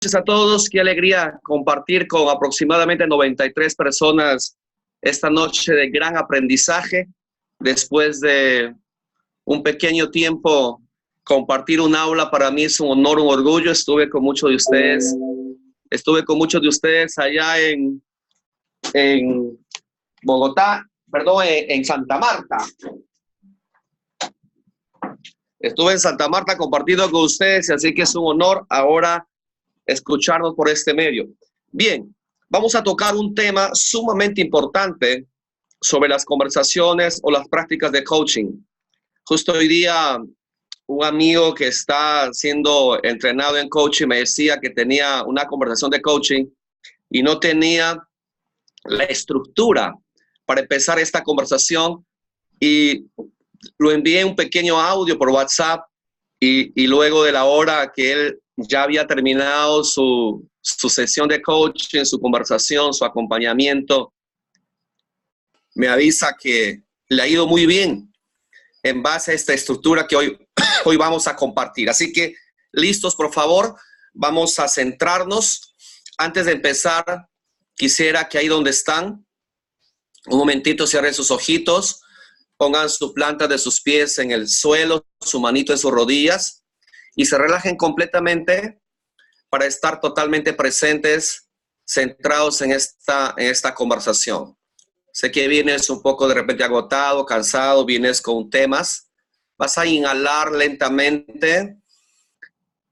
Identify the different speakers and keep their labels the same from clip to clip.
Speaker 1: Gracias a todos, qué alegría compartir con aproximadamente 93 personas esta noche de gran aprendizaje. Después de un pequeño tiempo, compartir un aula para mí es un honor, un orgullo. Estuve con muchos de ustedes allá en Bogotá, perdón, en Santa Marta. Estuve en Santa Marta compartiendo con ustedes, así que es un honor ahora escucharnos por este medio. Bien, vamos a tocar un tema sumamente importante sobre las conversaciones o las prácticas de coaching. Justo hoy día, un amigo que está siendo entrenado en coaching me decía que tenía una conversación de coaching y no tenía la estructura para empezar esta conversación, y lo envié un pequeño audio por WhatsApp y luego de la hora que él ya había terminado su sesión de coaching, su conversación, su acompañamiento, me avisa que le ha ido muy bien en base a esta estructura que hoy vamos a compartir. Así que, listos, por favor, vamos a centrarnos. Antes de empezar, quisiera que ahí donde están, un momentito cierren sus ojitos, pongan su planta de sus pies en el suelo, su manito en sus rodillas, y se relajen completamente para estar totalmente presentes, centrados en esta conversación. Sé que vienes un poco de repente agotado, cansado, vienes con temas. Vas a inhalar lentamente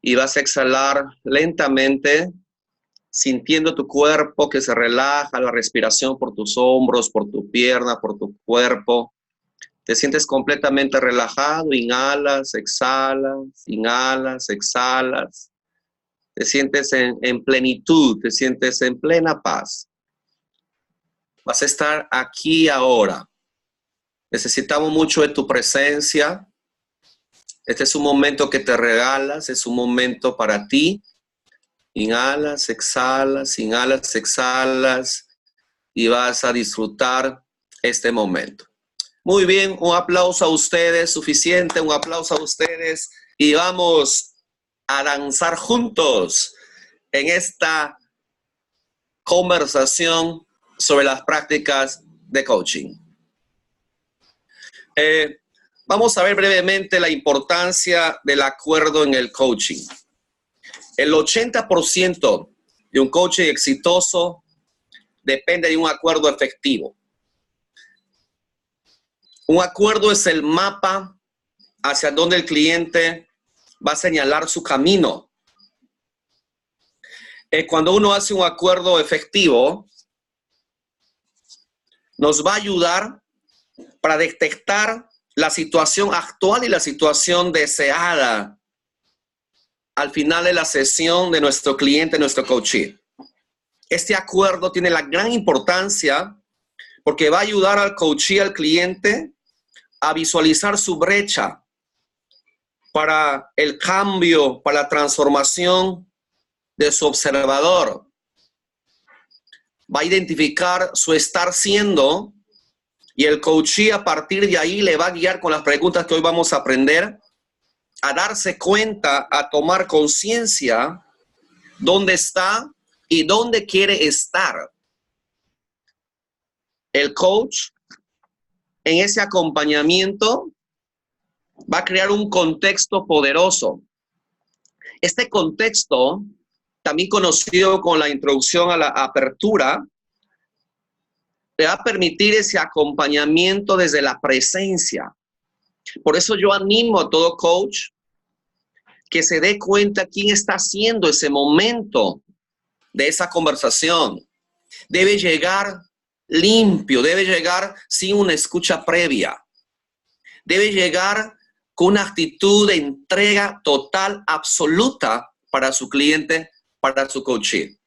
Speaker 1: y vas a exhalar lentamente, sintiendo tu cuerpo que se relaja, la respiración por tus hombros, por tu pierna, por tu cuerpo. Te sientes completamente relajado, inhalas, exhalas. Te sientes en plenitud, te sientes en plena paz. Vas a estar aquí ahora. Necesitamos mucho de tu presencia. Este es un momento que te regalas, es un momento para ti. Inhalas, exhalas, y vas a disfrutar este momento. Muy bien, un aplauso a ustedes, suficiente, un aplauso a ustedes, y vamos a danzar juntos en esta conversación sobre las prácticas de coaching. Vamos a ver brevemente la importancia del acuerdo en el coaching. El 80% de un coaching exitoso depende de un acuerdo efectivo. Un acuerdo es el mapa hacia donde el cliente va a señalar su camino. Cuando uno hace un acuerdo efectivo, nos va a ayudar para detectar la situación actual y la situación deseada al final de la sesión de nuestro cliente, nuestro coachee. Este acuerdo tiene la gran importancia porque va a ayudar al coachee, al cliente, a visualizar su brecha para el cambio, para la transformación de su observador. Va a identificar su estar siendo, y el coachee a partir de ahí le va a guiar con las preguntas que hoy vamos a aprender a darse cuenta, a tomar conciencia dónde está y dónde quiere estar. El coach, en ese acompañamiento, va a crear un contexto poderoso. Este contexto, también conocido con la introducción a la apertura, le va a permitir ese acompañamiento desde la presencia. Por eso yo animo a todo coach que se dé cuenta quién está haciendo ese momento de esa conversación. Debe llegar limpio, debe llegar sin una escucha previa. Debe llegar con una actitud de entrega total, absoluta para su cliente, para su coachee.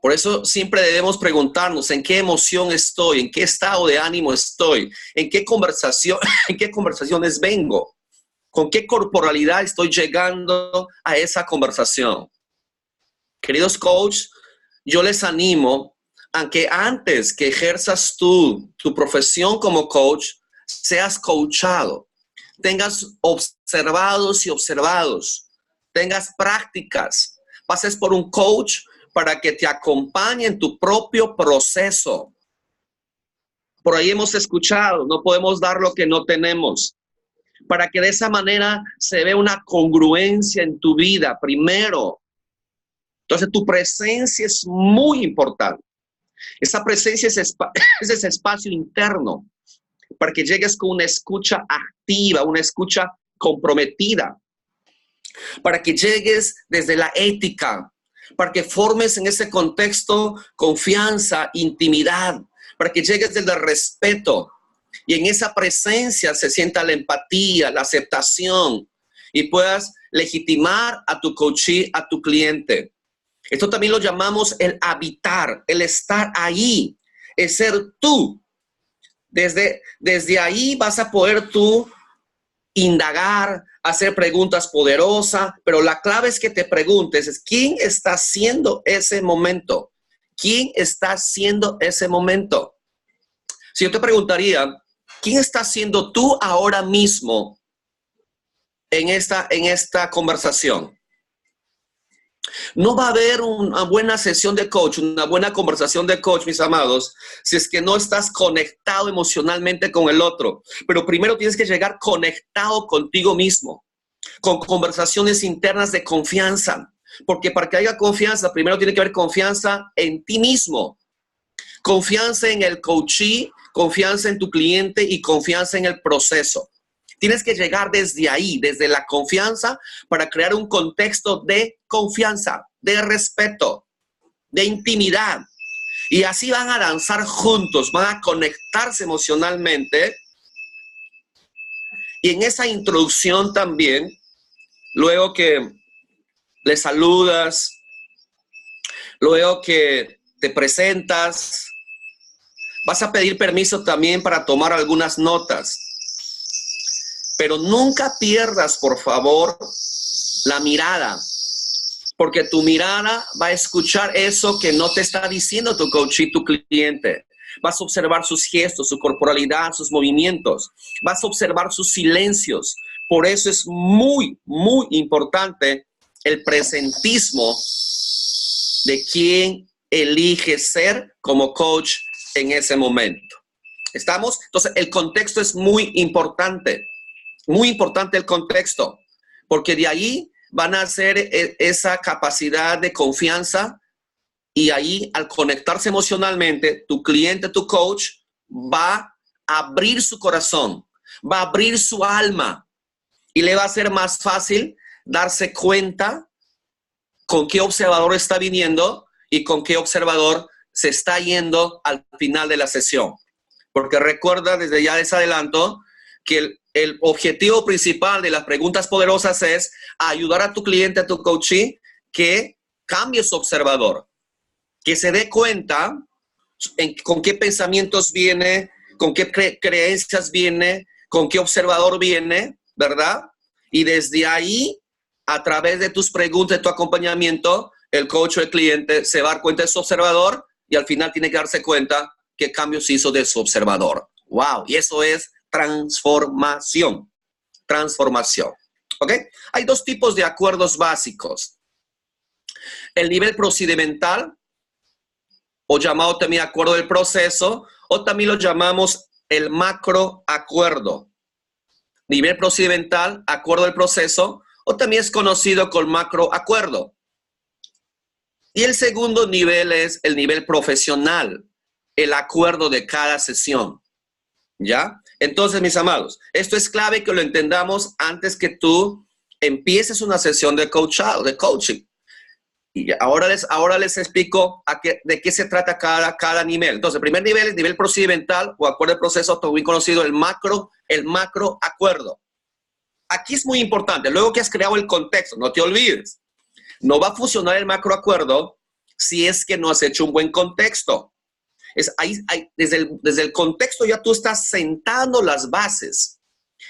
Speaker 1: Por eso siempre debemos preguntarnos en qué emoción estoy, en qué estado de ánimo estoy, en qué conversaciones vengo, con qué corporalidad estoy llegando a esa conversación. Queridos coaches, yo les animo a que antes que ejerzas tu profesión como coach, seas coachado, tengas observados y observados, tengas prácticas pases por un coach para que te acompañe en tu propio proceso. Por ahí hemos escuchado, no podemos dar lo que no tenemos. Para que de esa manera se vea una congruencia en tu vida, primero. Entonces, tu presencia es muy importante. Esa presencia es ese espacio interno para que llegues con una escucha activa, una escucha comprometida, para que llegues desde la ética, para que formes en ese contexto confianza, intimidad, para que llegues desde el respeto y en esa presencia se sienta la empatía, la aceptación y puedas legitimar a tu coachee, a tu cliente. Esto también lo llamamos el habitar, el estar ahí, el ser tú. Desde ahí vas a poder tú indagar, hacer preguntas poderosas, pero la clave es que te preguntes, ¿quién está haciendo ese momento? ¿Quién está haciendo ese momento? Si yo te preguntaría, ¿quién está siendo tú ahora mismo en esta conversación? No va a haber una buena sesión de coach, una buena conversación de coach, mis amados, si es que no estás conectado emocionalmente con el otro. Pero primero tienes que llegar conectado contigo mismo, con conversaciones internas de confianza. Porque para que haya confianza, primero tiene que haber confianza en ti mismo. Confianza en el coachee, confianza en tu cliente y confianza en el proceso. Tienes que llegar desde ahí, desde la confianza, para crear un contexto de confianza, de respeto, de intimidad. Y así van a danzar juntos, van a conectarse emocionalmente. Y en esa introducción también, luego que le saludas, luego que te presentas, vas a pedir permiso también para tomar algunas notas. Pero nunca pierdas, por favor, la mirada, porque tu mirada va a escuchar eso que no te está diciendo tu coach y tu cliente. Vas a observar sus gestos, su corporalidad, sus movimientos. Vas a observar sus silencios. Por eso es muy, muy importante el presentismo de quién elige ser como coach en ese momento. ¿Estamos? Entonces, el contexto es muy importante. Muy importante el contexto, porque de ahí van a hacer esa capacidad de confianza y ahí al conectarse emocionalmente, tu cliente, tu coach, va a abrir su corazón, va a abrir su alma y le va a ser más fácil darse cuenta con qué observador está viniendo y con qué observador se está yendo al final de la sesión. Porque recuerda, desde ya les adelanto, que el objetivo principal de las preguntas poderosas es ayudar a tu cliente, a tu coachee, que cambie su observador, que se dé cuenta con qué pensamientos viene, con qué creencias viene, con qué observador viene, ¿verdad? Y desde ahí, a través de tus preguntas, de tu acompañamiento, el coach o el cliente se va a dar cuenta de su observador y al final tiene que darse cuenta qué cambios hizo de su observador. ¡Wow! Y eso es transformación. Transformación. ¿Ok? Hay dos tipos de acuerdos básicos. El nivel procedimental, o llamado también acuerdo del proceso, o también lo llamamos el macroacuerdo. Nivel procedimental, acuerdo del proceso, o también es conocido como macroacuerdo. Y el segundo nivel es el nivel profesional, el acuerdo de cada sesión. ¿Ya? Entonces, mis amados, esto es clave que lo entendamos antes que tú empieces una sesión de coaching. Y ahora les explico de qué se trata cada nivel. Entonces, el primer nivel es nivel procedimental o acuerdo de proceso, también conocido el macroacuerdo. Aquí es muy importante, luego que has creado el contexto, no te olvides, no va a funcionar el macroacuerdo si es que no has hecho un buen contexto. Desde el contexto ya tú estás sentando las bases.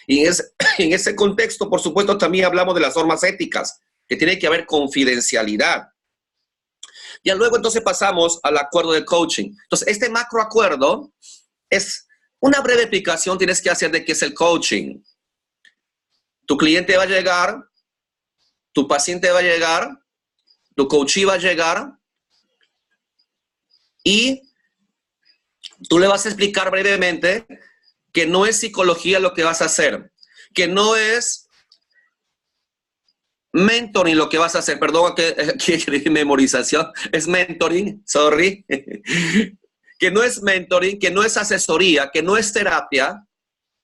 Speaker 1: Y en ese contexto, por supuesto, también hablamos de las normas éticas, que tiene que haber confidencialidad. Ya luego entonces pasamos al acuerdo de coaching. Entonces, este macroacuerdo es una breve explicación, tienes que hacer de qué es el coaching. Tu cliente va a llegar, tu paciente va a llegar, Tu coachee va a llegar y tú le vas a explicar brevemente que no es psicología lo que vas a hacer, que no es mentoring lo que vas a hacer. Perdón, que escribí memorización. Es mentoring, sorry. Que no es mentoring, que no es asesoría, que no es terapia,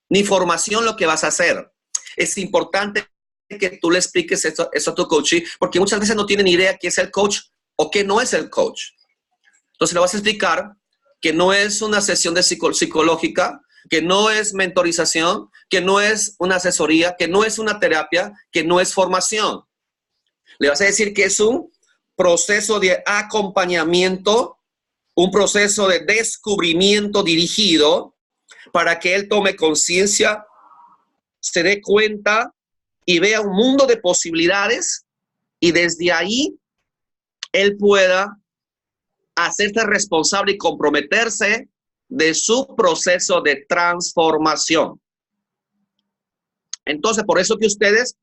Speaker 1: ni formación lo que vas a hacer. Es importante que tú le expliques eso a tu coach, porque muchas veces no tienen idea qué es el coach o qué no es el coach. Entonces le vas a explicar que no es una sesión de psicológica, que no es mentorización, que no es una asesoría, que no es una terapia, que no es formación. Le vas a decir que es un proceso de acompañamiento, un proceso de descubrimiento dirigido para que él tome conciencia, se dé cuenta y vea un mundo de posibilidades y desde ahí él pueda hacerse responsable y comprometerse de su proceso de transformación. Entonces, por eso que ustedes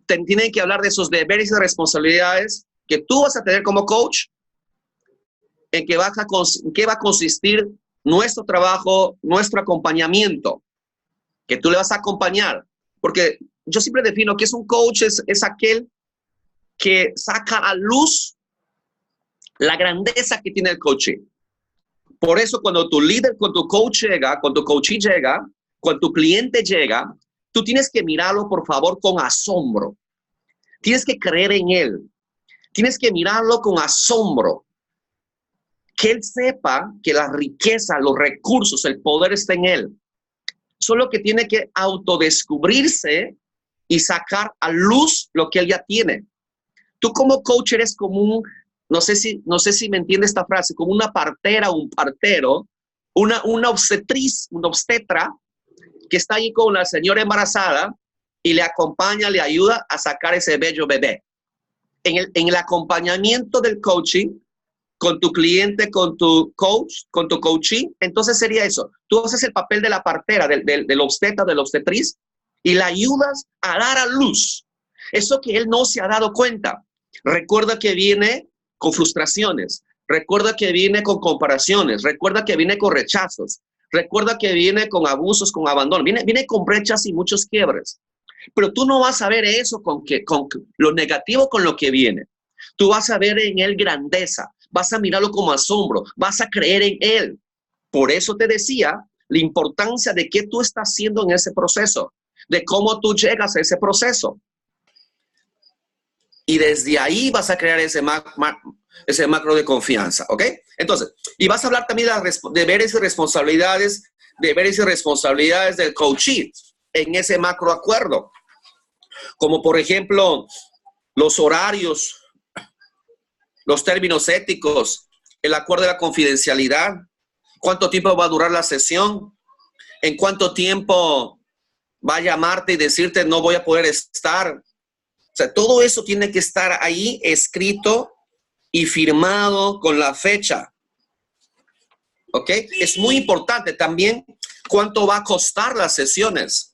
Speaker 1: tienen que hablar de esos deberes y responsabilidades que tú vas a tener como coach, en qué va a consistir nuestro trabajo, nuestro acompañamiento, que tú le vas a acompañar. Porque yo siempre defino que es un coach, es aquel que saca a luz la grandeza que tiene el coaching. Por eso cuando tu líder, cuando tu coach llega, cuando tu coachee llega, cuando tu cliente llega, tú tienes que mirarlo, por favor, con asombro. Tienes que creer en él. Tienes que mirarlo con asombro. Que él sepa que la riqueza, los recursos, el poder está en él. Solo que tiene que autodescubrirse y sacar a luz lo que él ya tiene. Tú como coach eres como un, no sé si me entiende esta frase, como una partera, un partero, una obstetriz, una obstetra que está ahí con la señora embarazada y le acompaña, le ayuda a sacar ese bello bebé. En el acompañamiento del coaching, con tu cliente, con tu coach, con tu coachee, entonces sería eso. Tú haces el papel de la partera, del obstetra, de la obstetriz, y la ayudas a dar a luz eso que él no se ha dado cuenta. Recuerda que viene con frustraciones, recuerda que viene con comparaciones, recuerda que viene con rechazos, recuerda que viene con abusos, con abandono, viene con brechas y muchos quiebres. Pero tú no vas a ver eso con lo negativo con lo que viene. Tú vas a ver en él grandeza, vas a mirarlo como asombro, vas a creer en él. Por eso te decía la importancia de qué tú estás haciendo en ese proceso, de cómo tú llegas a ese proceso. Y desde ahí vas a crear ese macro de confianza, ¿ok? Entonces, y vas a hablar también de las deberes y responsabilidades del coachee en ese macro acuerdo. Como por ejemplo, los horarios, los términos éticos, el acuerdo de la confidencialidad, cuánto tiempo va a durar la sesión, en cuánto tiempo va a llamarte y decirte no voy a poder estar. O sea, todo eso tiene que estar ahí escrito y firmado con la fecha. ¿Ok? Es muy importante también cuánto va a costar las sesiones.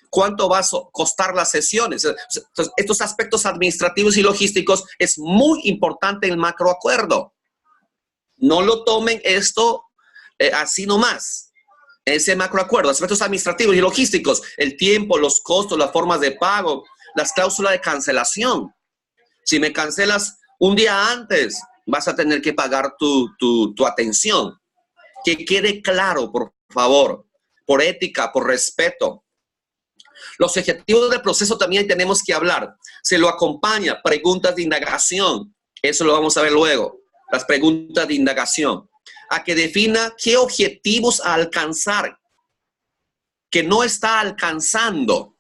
Speaker 1: ¿Cuánto va a costar las sesiones? Entonces, estos aspectos administrativos y logísticos es muy importante en el macroacuerdo. No lo tomen esto así nomás. Ese macroacuerdo, aspectos administrativos y logísticos, el tiempo, los costos, las formas de pago, las cláusulas de cancelación. Si me cancelas un día antes, vas a tener que pagar tu atención. Que quede claro, por favor, por ética, por respeto. Los objetivos del proceso también tenemos que hablar. Se lo acompaña preguntas de indagación. Eso lo vamos a ver luego. Las preguntas de indagación. A que defina qué objetivos a alcanzar, que no está alcanzando.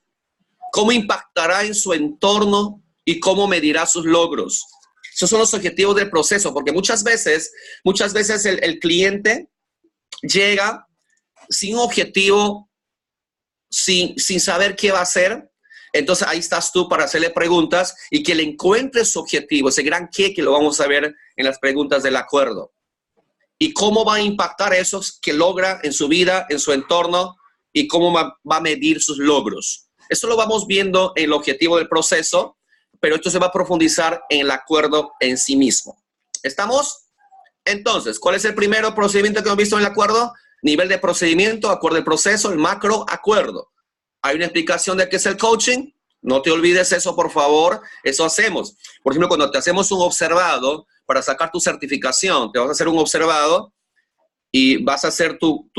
Speaker 1: Cómo impactará en su entorno y cómo medirá sus logros. Esos son los objetivos del proceso, porque muchas veces el cliente llega sin objetivo, sin saber qué va a hacer. Entonces ahí estás tú para hacerle preguntas y que le encuentres su objetivo, ese gran qué que lo vamos a ver en las preguntas del acuerdo. Y cómo va a impactar eso que logra en su vida, en su entorno, y cómo va a medir sus logros. Eso lo vamos viendo en el objetivo del proceso, pero esto se va a profundizar en el acuerdo en sí mismo. ¿Estamos? Entonces, ¿cuál es el primer procedimiento que hemos visto en el acuerdo? Nivel de procedimiento, acuerdo del proceso, el macro acuerdo. Hay una explicación de qué es el coaching. No te olvides eso, por favor. Eso hacemos. Por ejemplo, cuando te hacemos un observado para sacar tu certificación, te vas a hacer un observado y vas a hacer tu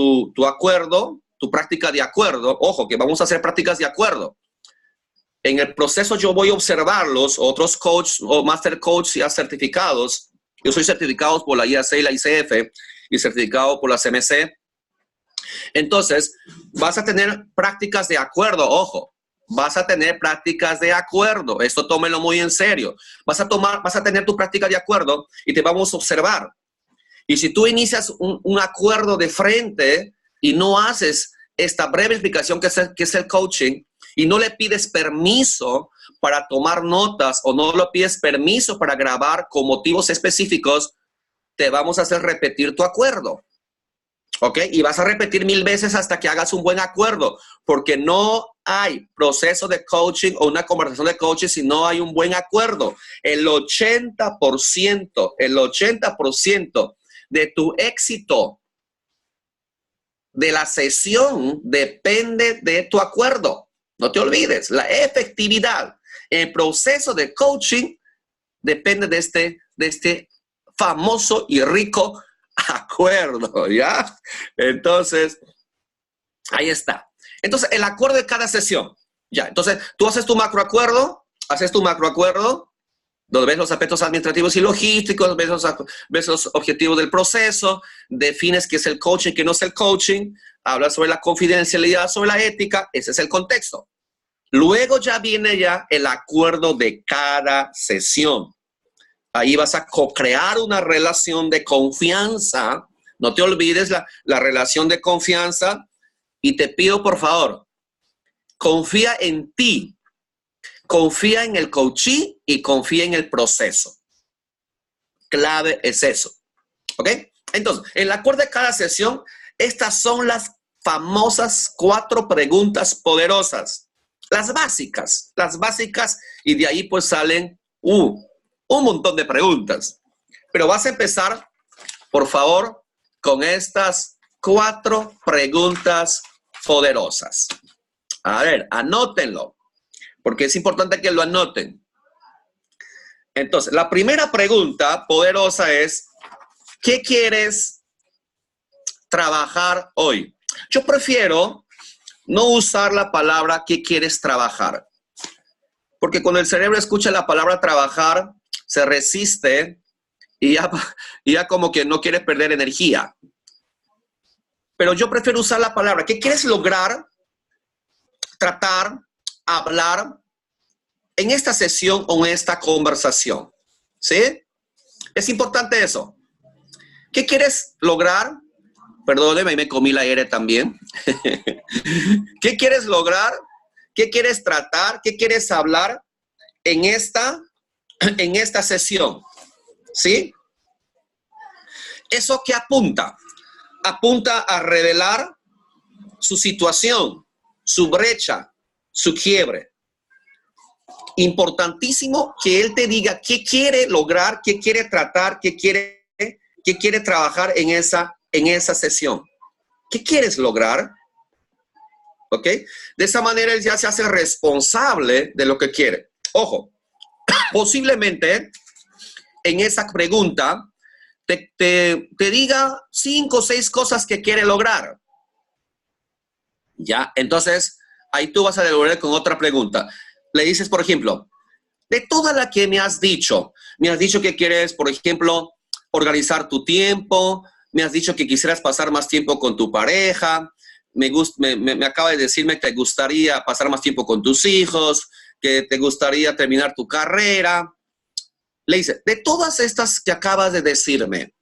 Speaker 1: acuerdo, tu práctica de acuerdo. Ojo, que vamos a hacer prácticas de acuerdo. En el proceso yo voy a observarlos, otros coaches o master coach ya certificados. Yo soy certificado por la IAC y la ICF y certificado por la CMC. Entonces, vas a tener prácticas de acuerdo, ojo. Vas a tener prácticas de acuerdo. Esto tómelo muy en serio. Vas a tener tu práctica de acuerdo y te vamos a observar. Y si tú inicias un acuerdo de frente y no haces esta breve explicación que es el coaching y no le pides permiso para tomar notas o no le pides permiso para grabar con motivos específicos, te vamos a hacer repetir tu acuerdo. ¿Ok? Y vas a repetir 1000 veces hasta que hagas un buen acuerdo, porque no hay proceso de coaching o una conversación de coaching si no hay un buen acuerdo. El 80% de tu éxito de la sesión depende de tu acuerdo. No te olvides, la efectividad en el proceso de coaching depende de este famoso y rico acuerdo, ¿ya? Entonces, ahí está. Entonces, el acuerdo de cada sesión, ¿ya? Entonces, tú haces tu macroacuerdo, donde ves los aspectos administrativos y logísticos, ves los objetivos del proceso, defines qué es el coaching, qué no es el coaching, hablas sobre la confidencialidad, sobre la ética, ese es el contexto. Luego ya viene el acuerdo de cada sesión. Ahí vas a co-crear una relación de confianza. No te olvides la relación de confianza. Y te pido, por favor, confía en ti. Confía en el coachee y confía en el proceso. Clave es eso. ¿Ok? Entonces, en el acuerdo de cada sesión, estas son las famosas 4 preguntas poderosas. Las básicas, y de ahí pues salen un montón de preguntas. Pero vas a empezar, por favor, con estas 4 preguntas poderosas. A ver, anótenlo, porque es importante que lo anoten. Entonces, la primera pregunta poderosa es, ¿qué quieres trabajar hoy? Yo prefiero no usar la palabra ¿qué quieres trabajar? Porque cuando el cerebro escucha la palabra trabajar, se resiste y ya como que no quiere perder energía. Pero yo prefiero usar la palabra ¿qué quieres lograr, tratar, hablar en esta sesión o en esta conversación? ¿Sí? Es importante eso. ¿Qué quieres lograr? Perdóneme, me comí la R también. ¿Qué quieres lograr? ¿Qué quieres tratar? ¿Qué quieres hablar en esta sesión? ¿Sí? ¿Eso qué apunta? Apunta a revelar su situación, su brecha, su quiebre. Importantísimo que él te diga qué quiere lograr, qué quiere tratar, qué quiere trabajar en esa sesión. ¿Qué quieres lograr? ¿Ok? De esa manera él ya se hace responsable de lo que quiere. Ojo, posiblemente en esa pregunta te diga 5 o 6 cosas que quiere lograr. Ya, entonces ahí tú vas a devolver con otra pregunta. Le dices, por ejemplo, de toda la que me has dicho que quieres, por ejemplo, organizar tu tiempo, me has dicho que quisieras pasar más tiempo con tu pareja, me acaba de decirme que te gustaría pasar más tiempo con tus hijos, que te gustaría terminar tu carrera. Le dice, de todas estas que acabas de decirme,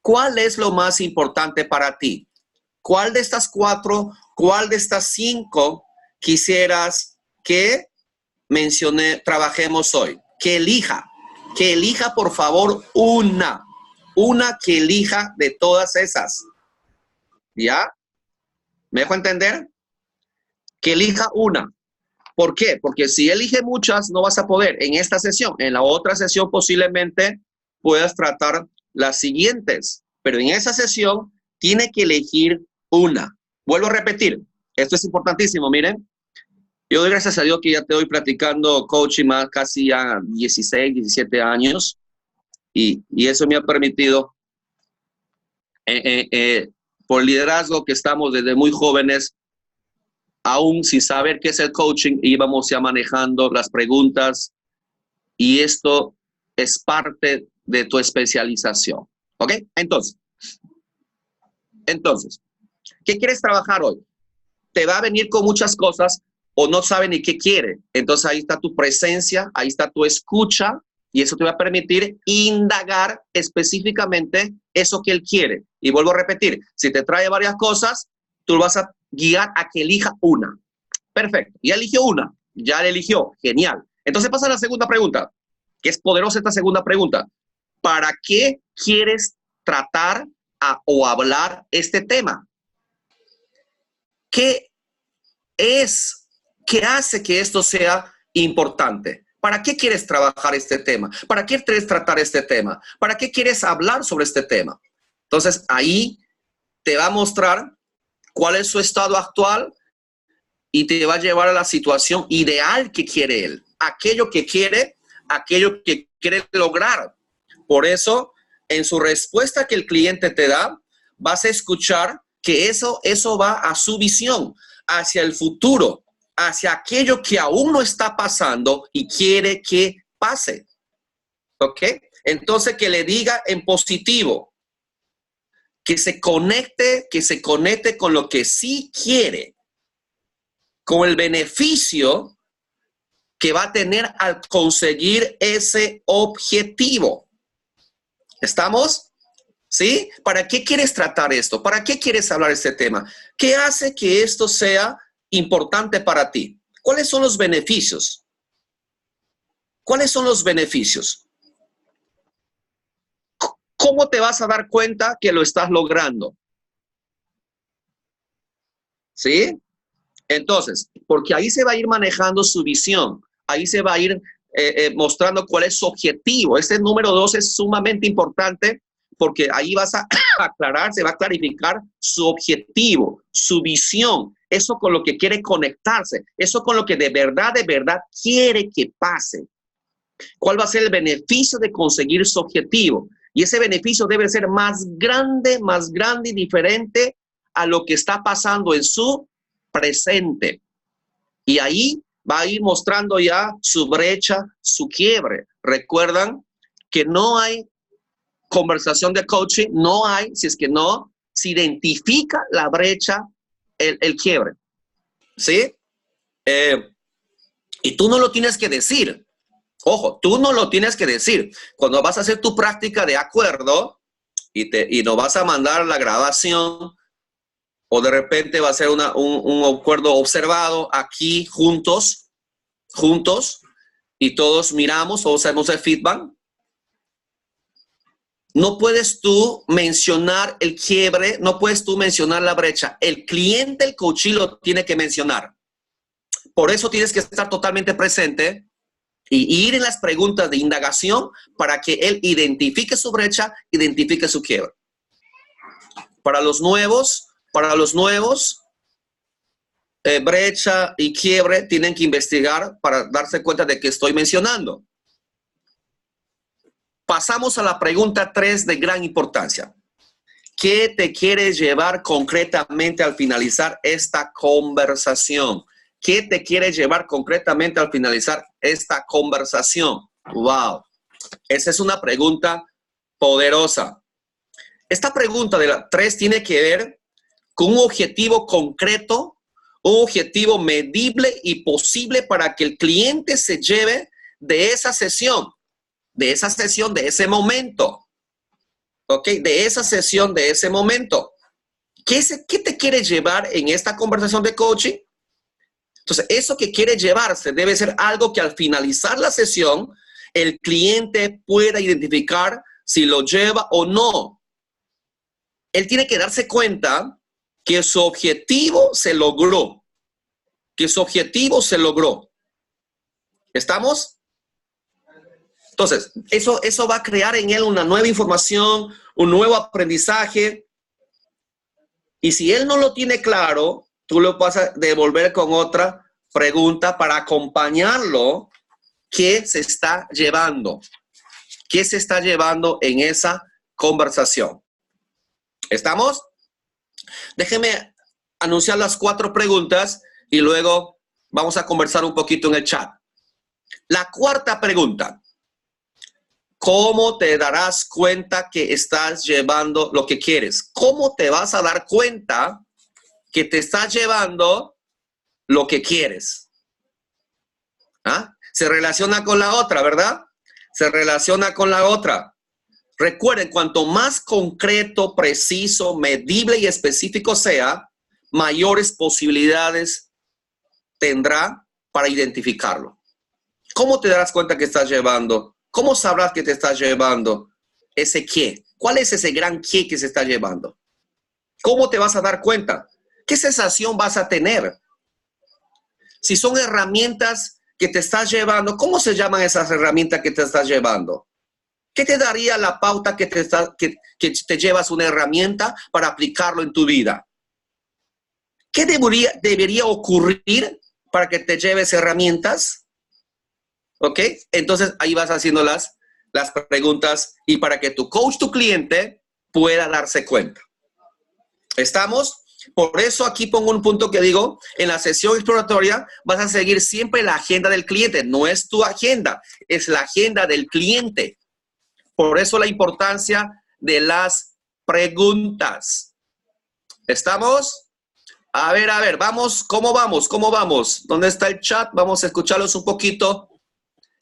Speaker 1: ¿cuál es lo más importante para ti? ¿Cuál de estas 4, cuál de estas 5 quisieras que trabajemos hoy? Que elija por favor una que elija de todas esas. ¿Ya? ¿Me dejo entender? Que elija una. ¿Por qué? Porque si elige muchas, no vas a poder en esta sesión. En la otra sesión posiblemente puedas tratar las siguientes, pero en esa sesión tiene que elegir una. Vuelvo a repetir, esto es importantísimo, miren. Yo doy gracias a Dios que ya te voy practicando coaching más casi ya 16, 17 años y eso me ha permitido, por liderazgo que estamos desde muy jóvenes, aún sin saber qué es el coaching, íbamos ya manejando las preguntas y esto es parte de tu especialización. ¿Ok? Entonces, ¿qué quieres trabajar hoy? Te va a venir con muchas cosas o no sabe ni qué quiere. Entonces ahí está tu presencia, ahí está tu escucha y eso te va a permitir indagar específicamente eso que él quiere. Y vuelvo a repetir, si te trae varias cosas, tú lo vas a guiar a que elija una. Perfecto. Ya eligió una. Ya la eligió. Genial. Entonces pasa a la segunda pregunta, que es poderosa esta segunda pregunta. ¿Para qué quieres tratar o hablar este tema? ¿Qué hace que esto sea importante? ¿Para qué quieres trabajar este tema? ¿Para qué quieres tratar este tema? ¿Para qué quieres hablar sobre este tema? Entonces ahí te va a mostrar cuál es su estado actual y te va a llevar a la situación ideal que quiere él, aquello que quiere lograr. Por eso, en su respuesta que el cliente te da, vas a escuchar que eso va a su visión, hacia el futuro, hacia aquello que aún no está pasando y quiere que pase. ¿Ok? Entonces, que le diga en positivo, que se conecte con lo que sí quiere, con el beneficio que va a tener al conseguir ese objetivo. ¿Estamos? ¿Sí? ¿Para qué quieres tratar esto? ¿Para qué quieres hablar este tema? ¿Qué hace que esto sea importante para ti? ¿Cuáles son los beneficios? ¿Cuáles son los beneficios? ¿Cómo te vas a dar cuenta que lo estás logrando? ¿Sí? Entonces, porque ahí se va a ir manejando su visión, ahí se va a ir mostrando cuál es su objetivo. Este número 2 es sumamente importante porque ahí vas a aclarar, se va a clarificar su objetivo, su visión, eso con lo que quiere conectarse, eso con lo que de verdad quiere que pase. ¿Cuál va a ser el beneficio de conseguir su objetivo? Y ese beneficio debe ser más grande y diferente a lo que está pasando en su presente. Y ahí va a ir mostrando ya su brecha, su quiebre. Recuerdan que no hay conversación de coaching, no hay, si es que no se identifica la brecha, el quiebre. ¿Sí? Y tú no lo tienes que decir. Ojo, tú no lo tienes que decir. Cuando vas a hacer tu práctica de acuerdo y nos vas a mandar la grabación, o de repente va a ser un acuerdo observado aquí juntos, y todos miramos o hacemos el feedback. No puedes tú mencionar el quiebre, no puedes tú mencionar la brecha. El cliente, el coach lo tiene que mencionar. Por eso tienes que estar totalmente presente y ir en las preguntas de indagación para que él identifique su brecha, identifique su quiebre. Para los nuevos, brecha y quiebre tienen que investigar para darse cuenta de que estoy mencionando. Pasamos a la pregunta 3 de gran importancia. ¿Qué te quieres llevar concretamente al finalizar esta conversación? ¿Qué te quieres llevar concretamente al finalizar esta conversación? ¡Wow! Esa es una pregunta poderosa. Esta pregunta de la 3 tiene que ver con un objetivo concreto, un objetivo medible y posible para que el cliente se lleve de esa sesión, de ese momento. ¿Ok? De esa sesión, de ese momento. ¿Qué te quieres llevar en esta conversación de coaching? Entonces, eso que quiere llevarse debe ser algo que al finalizar la sesión, el cliente pueda identificar si lo lleva o no. Él tiene que darse cuenta que su objetivo se logró. ¿Estamos? Entonces, eso va a crear en él una nueva información, un nuevo aprendizaje. Y si él no lo tiene claro, tú lo vas a devolver con otra pregunta para acompañarlo. ¿Qué se está llevando? ¿Qué se está llevando en esa conversación? ¿Estamos? Déjeme anunciar las 4 preguntas y luego vamos a conversar un poquito en el chat. La 4ª pregunta. ¿Cómo te darás cuenta que estás llevando lo que quieres? ¿Cómo te vas a dar cuenta que te estás llevando lo que quieres? ¿Ah? Se relaciona con la otra, ¿verdad? Se relaciona con la otra. Recuerden, cuanto más concreto, preciso, medible y específico sea, mayores posibilidades tendrá para identificarlo. ¿Cómo te darás cuenta que estás llevando? ¿Cómo sabrás que te estás llevando ese qué? ¿Cuál es ese gran qué que se está llevando? ¿Cómo te vas a dar cuenta? ¿Qué sensación vas a tener? Si son herramientas que te estás llevando, ¿cómo se llaman esas herramientas que te estás llevando? ¿Qué te daría la pauta que te llevas una herramienta para aplicarlo en tu vida? ¿Qué debería ocurrir para que te lleves herramientas? ¿Ok? Entonces ahí vas haciendo las preguntas y para que tu coach, tu cliente, pueda darse cuenta. ¿Estamos? Por eso aquí pongo un punto que digo, en la sesión exploratoria vas a seguir siempre la agenda del cliente. No es tu agenda, es la agenda del cliente. Por eso la importancia de las preguntas. ¿Estamos? A ver, vamos. ¿Cómo vamos? ¿Cómo vamos? ¿Dónde está el chat? Vamos a escucharlos un poquito.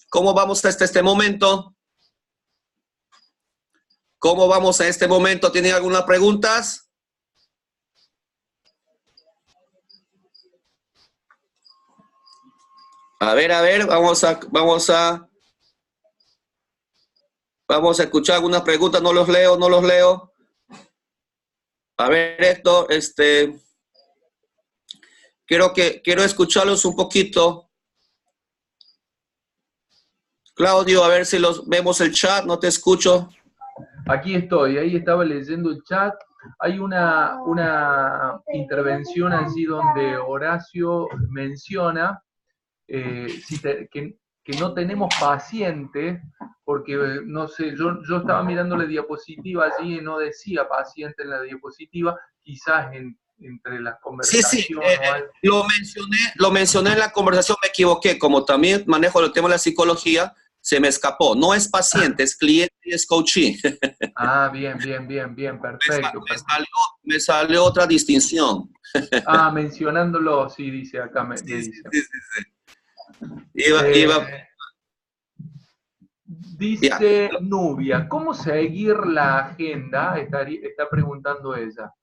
Speaker 1: ¿Cómo vamos hasta este momento? ¿Cómo vamos a este momento? ¿Tienen algunas preguntas? A ver, vamos a escuchar algunas preguntas. No los leo. A ver, esto, quiero escucharlos un poquito. Claudio, a ver si los vemos el chat, no te escucho.
Speaker 2: Aquí estoy, ahí estaba leyendo el chat. Hay una intervención allí donde Horacio menciona que no tenemos paciente, porque no sé, yo estaba mirando la diapositiva allí y no decía paciente en la diapositiva, quizás entre las conversaciones.
Speaker 1: Sí, lo mencioné en la conversación, me equivoqué. Como también manejo el tema de la psicología, se me escapó. No es paciente, es cliente y es coachee.
Speaker 2: Ah, bien, perfecto.
Speaker 1: Me salió otra distinción.
Speaker 2: Ah, mencionándolo, sí, dice acá, me dice.
Speaker 1: Sí.
Speaker 2: Dice Nubia, ¿cómo seguir la agenda? Está preguntando ella.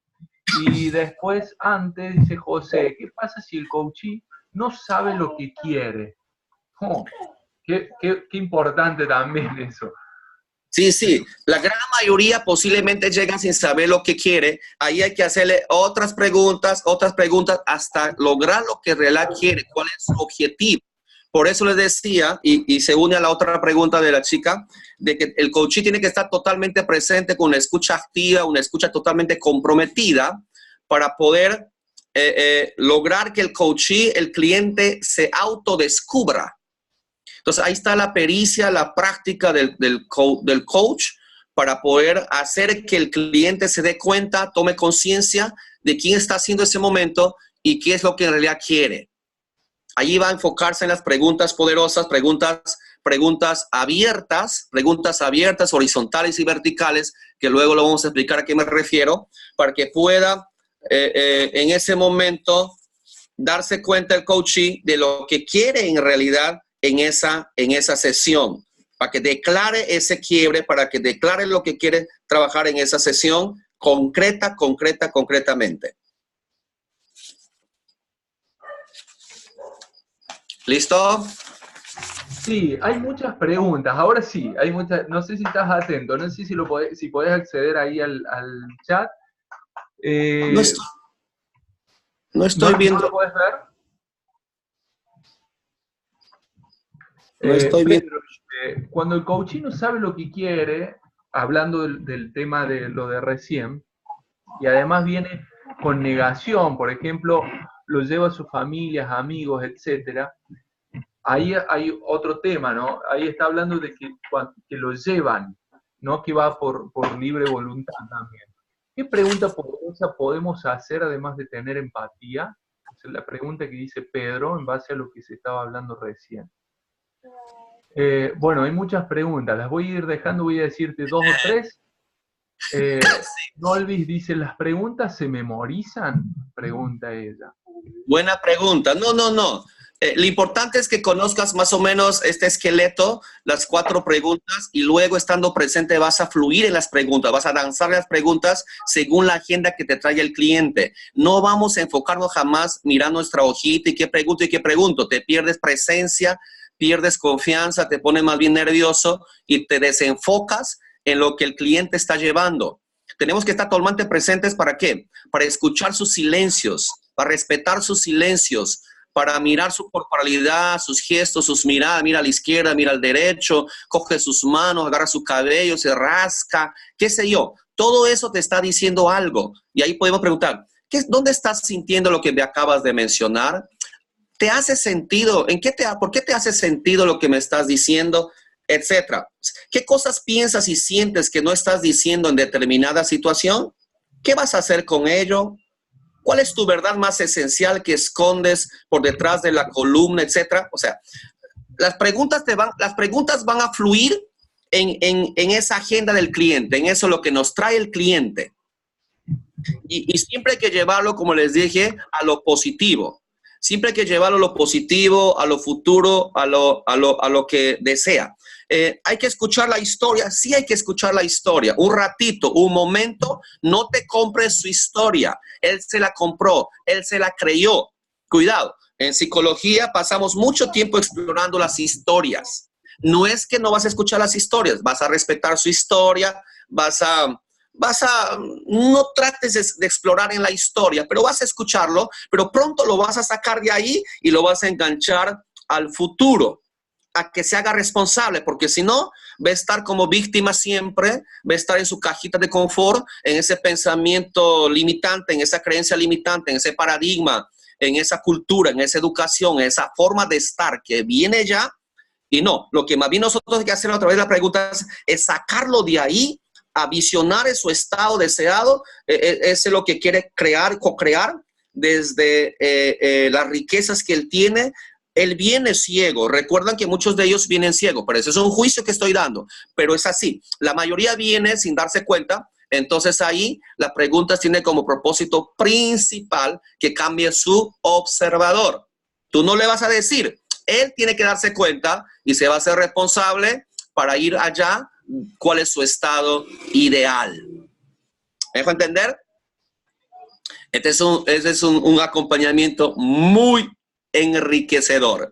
Speaker 2: Y después, antes, dice José, ¿qué pasa si el coachee no sabe lo que quiere? Oh, qué importante también eso.
Speaker 1: Sí, la gran mayoría posiblemente llega sin saber lo que quiere. Ahí hay que hacerle otras preguntas hasta lograr lo que en realidad quiere, cuál es su objetivo. Por eso les decía, y se une a la otra pregunta de la chica, de que el coachee tiene que estar totalmente presente con una escucha activa, una escucha totalmente comprometida para poder lograr que el coachee, el cliente, se autodescubra. Entonces, ahí está la pericia, la práctica del coach para poder hacer que el cliente se dé cuenta, tome conciencia de quién está haciendo ese momento y qué es lo que en realidad quiere. Allí va a enfocarse en las preguntas poderosas, preguntas abiertas, horizontales y verticales, que luego lo vamos a explicar a qué me refiero, para que pueda en ese momento darse cuenta el coachee de lo que quiere en realidad en esa sesión, para que declare ese quiebre, para que declare lo que quiere trabajar en esa sesión concretamente. ¿Listo?
Speaker 2: Sí, hay muchas preguntas. Ahora sí, hay muchas. No sé si estás atento, no sé si podés acceder ahí al chat.
Speaker 1: No estoy viendo.
Speaker 2: ¿No lo podés ver?
Speaker 1: No estoy bien.
Speaker 2: Pedro, cuando el coachee no sabe lo que quiere, hablando del tema de lo de recién, y además viene con negación, por ejemplo, lo lleva a sus familias, amigos, etcétera. Ahí hay otro tema, ¿no? Ahí está hablando de que lo llevan, ¿no? Que va por libre voluntad también. ¿Qué pregunta poderosa podemos hacer además de tener empatía? Esa es la pregunta que dice Pedro en base a lo que se estaba hablando recién. Bueno, hay muchas preguntas, las voy a ir dejando, voy a decirte dos o tres. Nolvis dice, ¿las preguntas se memorizan? Pregunta ella.
Speaker 1: Buena pregunta. No, no, no. Lo importante es que conozcas más o menos este esqueleto, las 4 preguntas, y luego estando presente vas a fluir en las preguntas, vas a danzar las preguntas según la agenda que te trae el cliente. No vamos a enfocarnos jamás mirando nuestra hojita y qué pregunto. Te pierdes presencia, pierdes confianza, te pones más bien nervioso y te desenfocas en lo que el cliente está llevando. Tenemos que estar totalmente presentes, ¿para qué? Para escuchar sus silencios, para respetar sus silencios, para mirar su corporalidad, sus gestos, sus miradas, mira a la izquierda, mira al derecho, coge sus manos, agarra su cabello, se rasca, qué sé yo. Todo eso te está diciendo algo. Y ahí podemos preguntar, ¿dónde estás sintiendo lo que me acabas de mencionar? ¿Te hace sentido? ¿Por qué te hace sentido lo que me estás diciendo? Etcétera. ¿Qué cosas piensas y sientes que no estás diciendo en determinada situación? ¿Qué vas a hacer con ello? ¿Cuál es tu verdad más esencial que escondes por detrás de la columna, etcétera? O sea, las preguntas van a fluir en esa agenda del cliente, en eso lo que nos trae el cliente. Y siempre hay que llevarlo, como les dije, a lo positivo. Siempre hay que llevarlo a lo positivo, a lo futuro, a lo que desea. Hay que escuchar la historia, sí hay que escuchar la historia. Un ratito, un momento, no te compres su historia. Él se la compró, él se la creyó. Cuidado, en psicología pasamos mucho tiempo explorando las historias. No es que no vas a escuchar las historias, vas a respetar su historia, no trates de explorar en la historia, pero vas a escucharlo, pero pronto lo vas a sacar de ahí y lo vas a enganchar al futuro, a que se haga responsable, porque si no, va a estar como víctima siempre, va a estar en su cajita de confort, en ese pensamiento limitante, en esa creencia limitante, en ese paradigma, en esa cultura, en esa educación, en esa forma de estar que viene ya. Y no, lo que más bien nosotros hay que hacer a través de las preguntas es sacarlo de ahí a visionar en su estado deseado. Es lo que quiere crear, co-crear desde las riquezas que él tiene. Él viene ciego. Recuerdan que muchos de ellos vienen ciegos, pero ese es un juicio que estoy dando. Pero es así. La mayoría viene sin darse cuenta. Entonces ahí la pregunta tiene como propósito principal que cambie su observador. Tú no le vas a decir, él tiene que darse cuenta y se va a hacer responsable para ir allá. ¿Cuál es su estado ideal? ¿Me dejo entender? Este es un acompañamiento muy enriquecedor.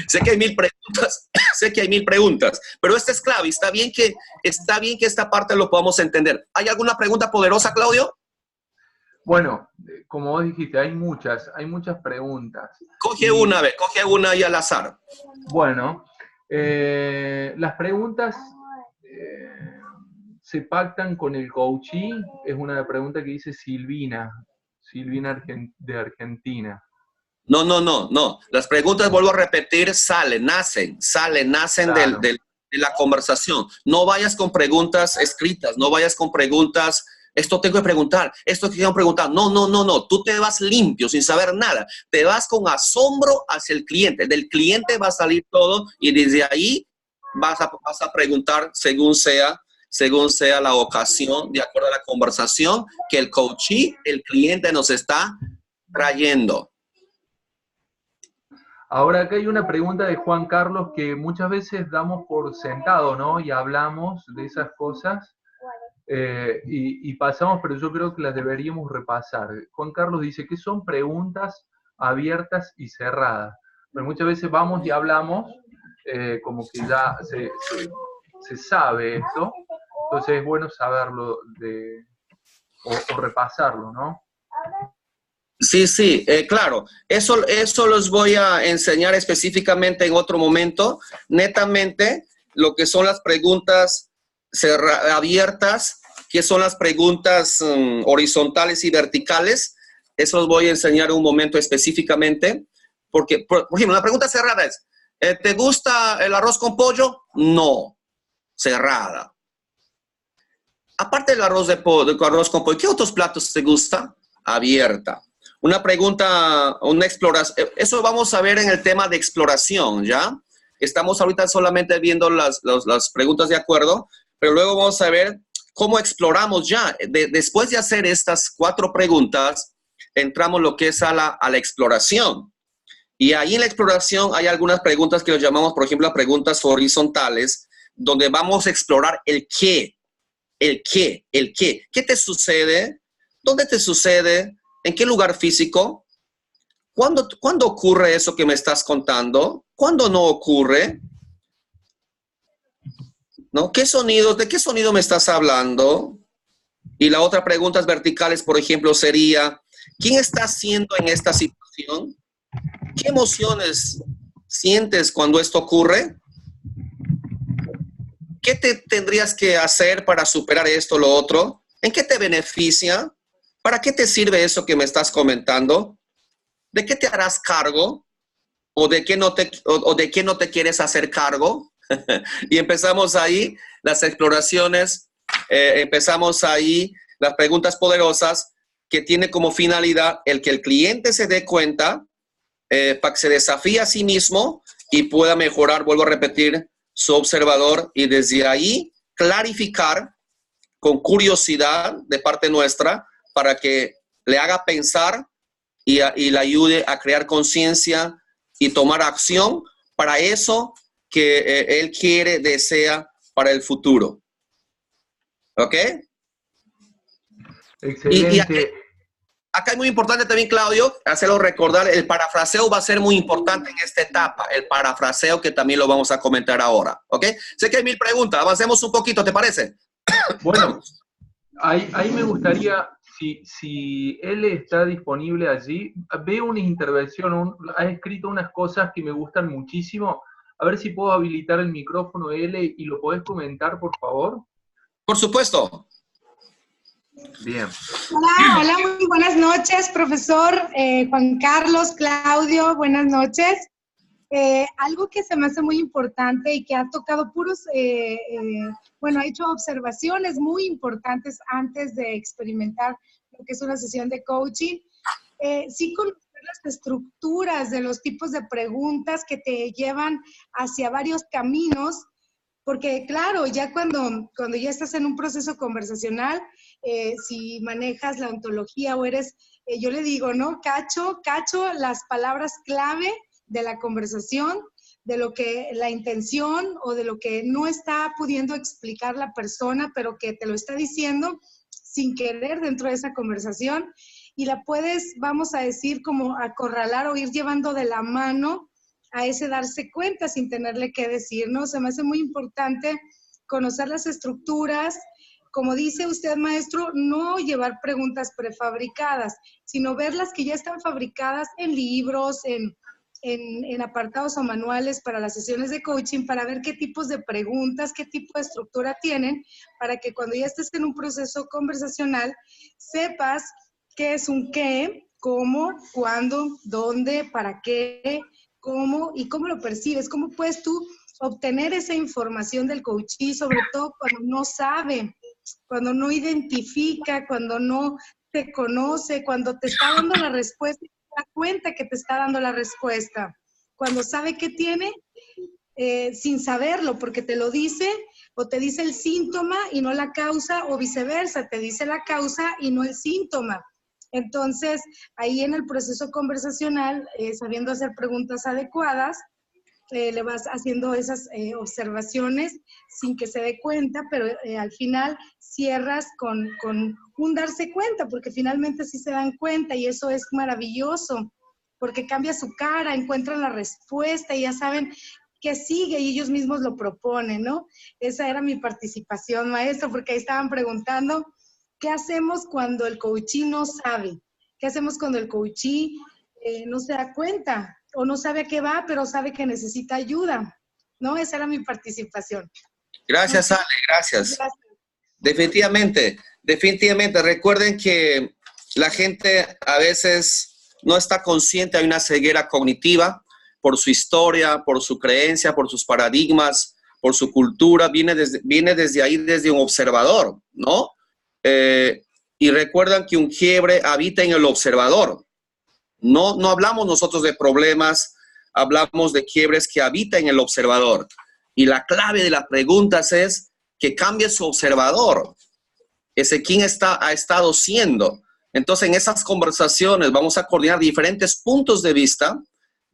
Speaker 1: Sé que hay 1000 preguntas, sé que hay 1000 preguntas, pero esta es clave. Está bien que esta parte lo podamos entender. ¿Hay alguna pregunta poderosa, Claudio?
Speaker 2: Bueno, como vos dijiste, hay muchas preguntas.
Speaker 1: Coge una ahí al azar.
Speaker 2: Bueno, las preguntas se pactan con el coachee, es una pregunta que dice Silvina de Argentina.
Speaker 1: No. Las preguntas, vuelvo a repetir, nacen claro. de la conversación. No vayas con preguntas escritas, no vayas con preguntas, esto tengo que preguntar, esto quiero preguntar. No. Tú te vas limpio, sin saber nada. Te vas con asombro hacia el cliente. Del cliente va a salir todo y desde ahí vas a preguntar según sea la ocasión, de acuerdo a la conversación que el coachee, el cliente nos está trayendo.
Speaker 2: Ahora acá hay una pregunta de Juan Carlos que muchas veces damos por sentado, ¿no? Y hablamos de esas cosas y pasamos, pero yo creo que las deberíamos repasar. Juan Carlos dice que son preguntas abiertas y cerradas. Pero muchas veces vamos y hablamos como que ya se sabe esto, entonces es bueno saberlo o repasarlo, ¿no?
Speaker 1: Sí, claro. Eso los voy a enseñar específicamente en otro momento. Netamente, lo que son las preguntas abiertas, que son las preguntas horizontales y verticales. Eso los voy a enseñar en un momento específicamente. Porque, por ejemplo, la pregunta cerrada es, ¿te gusta el arroz con pollo? No. Cerrada. Aparte del arroz arroz con pollo, ¿qué otros platos te gusta? Abierta. Una pregunta, una exploración. Eso vamos a ver en el tema de exploración, ¿ya? Estamos ahorita solamente viendo las preguntas de acuerdo, pero luego vamos a ver cómo exploramos ya. Después de hacer estas 4 preguntas, entramos lo que es a la exploración. Y ahí en la exploración hay algunas preguntas que lo llamamos, por ejemplo, preguntas horizontales, donde vamos a explorar el qué. El qué. ¿Qué te sucede? ¿Dónde te sucede? ¿En qué lugar físico? ¿Cuándo ocurre eso que me estás contando? ¿Cuándo no ocurre? ¿No? ¿De qué sonido me estás hablando? Y la otra preguntas verticales, por ejemplo, sería, ¿quién está haciendo en esta situación? ¿Qué emociones sientes cuando esto ocurre? ¿Qué te tendrías que hacer para superar esto o lo otro? ¿En qué te beneficia? ¿Para qué te sirve eso que me estás comentando? ¿De qué te harás cargo? ¿O de qué no te quieres hacer cargo? Y empezamos ahí las exploraciones, empezamos ahí las preguntas poderosas que tiene como finalidad el que el cliente se dé cuenta para que se desafíe a sí mismo y pueda mejorar, vuelvo a repetir, su observador y desde ahí clarificar con curiosidad de parte nuestra para que le haga pensar y le ayude a crear conciencia y tomar acción para eso que él quiere, desea para el futuro. ¿Ok?
Speaker 2: Excelente.
Speaker 1: Y acá es muy importante también, Claudio, hacerlo recordar, el parafraseo va a ser muy importante en esta etapa, el parafraseo que también lo vamos a comentar ahora, ¿ok? Sé que hay 1000 preguntas, avancemos un poquito, ¿te parece?
Speaker 2: Bueno, ahí me gustaría, si él está disponible allí, veo una intervención, ha escrito unas cosas que me gustan muchísimo. A ver si puedo habilitar el micrófono, L, y lo podés comentar, por favor.
Speaker 1: Por supuesto.
Speaker 2: Bien.
Speaker 3: Hola, muy buenas noches, profesor Juan Carlos, Claudio, buenas noches. Algo que se me hace muy importante y que ha tocado ha hecho observaciones muy importantes antes de experimentar lo que es una sesión de coaching. Sí conocer las estructuras de los tipos de preguntas que te llevan hacia varios caminos, porque claro, ya cuando ya estás en un proceso conversacional, si manejas la ontología o eres, yo le digo, ¿no? Cacho las palabras clave de la conversación, de lo que la intención o de lo que no está pudiendo explicar la persona, pero que te lo está diciendo sin querer dentro de esa conversación, y la puedes, vamos a decir, como acorralar o ir llevando de la mano a ese darse cuenta sin tenerle que decir, ¿no? Se me hace muy importante conocer las estructuras. Como dice usted, maestro, no llevar preguntas prefabricadas, sino ver las que ya están fabricadas en libros, en apartados o manuales para las sesiones de coaching, para ver qué tipos de preguntas, qué tipo de estructura tienen, para que cuando ya estés en un proceso conversacional, sepas qué es un qué, cómo, cuándo, dónde, para qué, cómo y cómo lo percibes, cómo puedes tú obtener esa información del coachee, sobre todo cuando no sabe, cuando no identifica, cuando no te conoce, cuando te está dando la respuesta y te da cuenta que te está dando la respuesta, cuando sabe qué tiene sin saberlo, porque te lo dice o te dice el síntoma y no la causa, o viceversa, te dice la causa y no el síntoma. Entonces, ahí en el proceso conversacional, sabiendo hacer preguntas adecuadas, le vas haciendo esas observaciones sin que se dé cuenta, pero al final cierras con un darse cuenta, porque finalmente sí se dan cuenta y eso es maravilloso, porque cambia su cara, encuentran la respuesta y ya saben qué sigue y ellos mismos lo proponen, ¿no? Esa era mi participación, maestro, porque ahí estaban preguntando, ¿qué hacemos cuando el coachee no sabe? ¿Qué hacemos cuando el coachee no se da cuenta o no sabe a qué va, pero sabe que necesita ayuda? ¿No? Esa era mi participación.
Speaker 1: Gracias, Ale, gracias. Definitivamente, definitivamente. Recuerden que la gente a veces no está consciente, hay una ceguera cognitiva por su historia, por su creencia, por sus paradigmas, por su cultura, viene desde ahí, desde un observador, ¿no? Y recuerdan que un quiebre habita en el observador. No hablamos nosotros de problemas, hablamos de quiebres que habitan en el observador. Y la clave de las preguntas es que cambie su observador, ese quién ha estado siendo. Entonces, en esas conversaciones vamos a coordinar diferentes puntos de vista,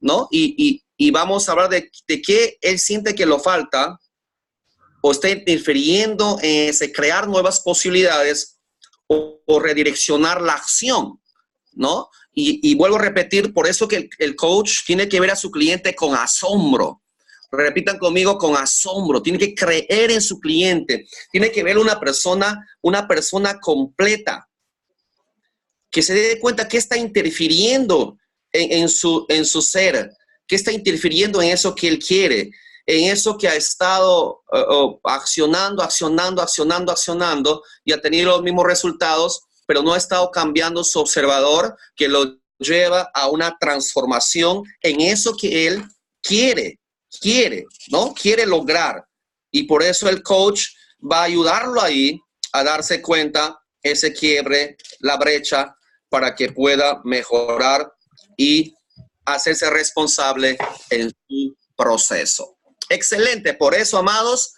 Speaker 1: ¿no? Y vamos a hablar de qué él siente que lo falta o está interfiriendo en ese crear nuevas posibilidades o redireccionar la acción, ¿no? Y vuelvo a repetir, por eso que el coach tiene que ver a su cliente con asombro. Repitan conmigo, con asombro. Tiene que creer en su cliente. Tiene que ver una persona completa, que se dé cuenta que está interfiriendo en su ser, que está interfiriendo en eso que él quiere, en eso que ha estado accionando y ha tenido los mismos resultados, pero no ha estado cambiando su observador, que lo lleva a una transformación en eso que él quiere, ¿no? Quiere lograr. Y por eso el coach va a ayudarlo ahí a darse cuenta ese quiebre, la brecha, para que pueda mejorar y hacerse responsable en su proceso. Excelente. Por eso, amados,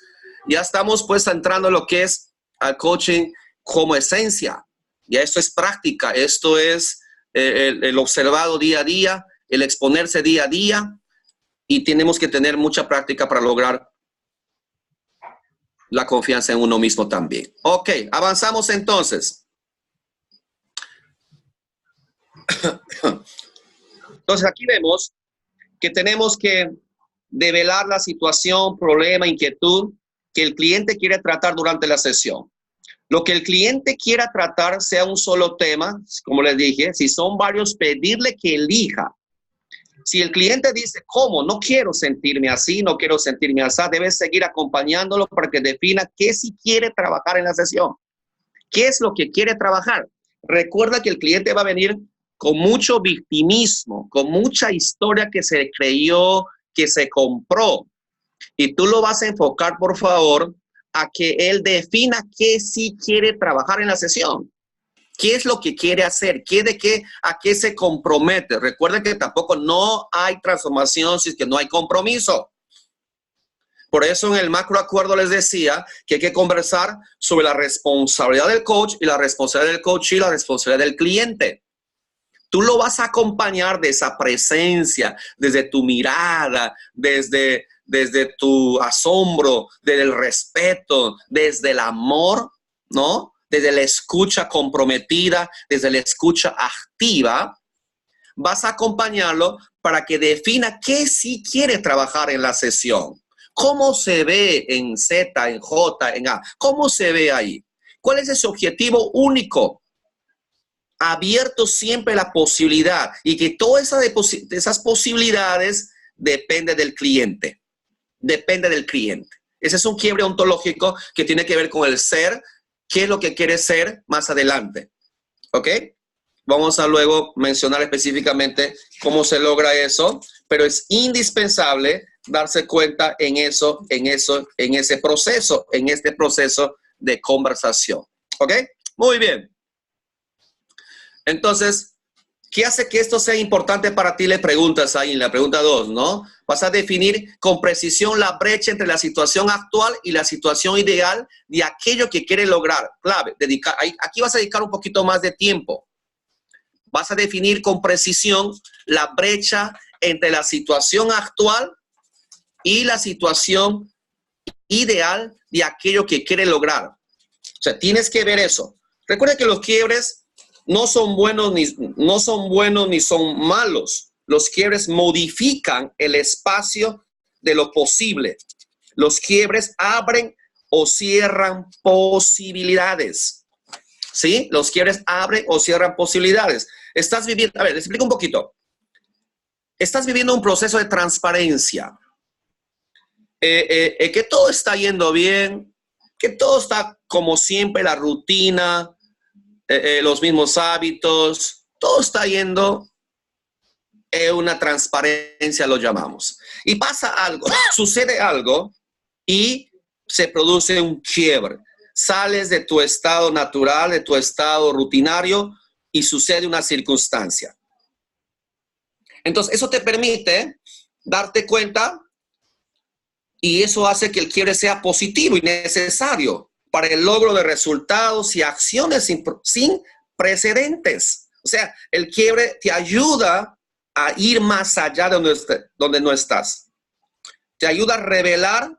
Speaker 1: ya estamos pues entrando en lo que es el coaching como esencia. Ya esto es práctica, esto es el observado día a día, el exponerse día a día, y tenemos que tener mucha práctica para lograr la confianza en uno mismo también. Ok, avanzamos entonces. Entonces aquí vemos que tenemos que develar la situación, problema, inquietud que el cliente quiere tratar durante la sesión. Lo que el cliente quiera tratar sea un solo tema, como les dije, si son varios, pedirle que elija. Si el cliente dice, ¿cómo? No quiero sentirme así, no quiero sentirme así, debes seguir acompañándolo para que defina qué sí quiere trabajar en la sesión. ¿Qué es lo que quiere trabajar? Recuerda que el cliente va a venir con mucho victimismo, con mucha historia que se creyó, que se compró. Y tú lo vas a enfocar, por favor, a que él defina qué sí quiere trabajar en la sesión. ¿Qué es lo que quiere hacer? ¿A qué se compromete? Recuerden que tampoco no hay transformación si es que no hay compromiso. Por eso en el macro acuerdo les decía que hay que conversar sobre la responsabilidad del coach y la responsabilidad del coach y la responsabilidad del cliente. Tú lo vas a acompañar de esa presencia, desde tu mirada, desde tu asombro, desde el respeto, desde el amor, ¿no? Desde la escucha comprometida, desde la escucha activa. Vas a acompañarlo para que defina qué sí quiere trabajar en la sesión. ¿Cómo se ve en Z, en J, en A? ¿Cómo se ve ahí? ¿Cuál es ese objetivo único? Abierto siempre la posibilidad y que todas esas posibilidades depende del cliente. Depende del cliente. Ese es un quiebre ontológico que tiene que ver con el ser, qué es lo que quiere ser más adelante. ¿Ok? Vamos a luego mencionar específicamente cómo se logra eso, pero es indispensable darse cuenta en ese proceso, en este proceso de conversación. ¿Ok? Muy bien. Entonces, ¿qué hace que esto sea importante para ti? Le preguntas ahí en la pregunta 2, ¿no? Vas a definir con precisión la brecha entre la situación actual y la situación ideal de aquello que quieres lograr. Clave, aquí vas a dedicar un poquito más de tiempo. Vas a definir con precisión la brecha entre la situación actual y la situación ideal de aquello que quieres lograr. O sea, tienes que ver eso. Recuerda que los quiebres no son buenos ni son malos. Los quiebres modifican el espacio de lo posible. Los quiebres abren o cierran posibilidades. ¿Sí? Los quiebres abren o cierran posibilidades. estás viviendo, a ver, les explico un poquito. Estás viviendo un proceso de transparencia. Que todo está yendo bien, que todo está como siempre, la rutina, los mismos hábitos, todo está yendo una transparencia, lo llamamos. Y pasa algo, sucede algo y se produce un quiebre. Sales de tu estado natural, de tu estado rutinario y sucede una circunstancia. Entonces, eso te permite darte cuenta y eso hace que el quiebre sea positivo y necesario para el logro de resultados y acciones sin precedentes. O sea, el quiebre te ayuda a ir más allá de donde no estás. Te ayuda a revelar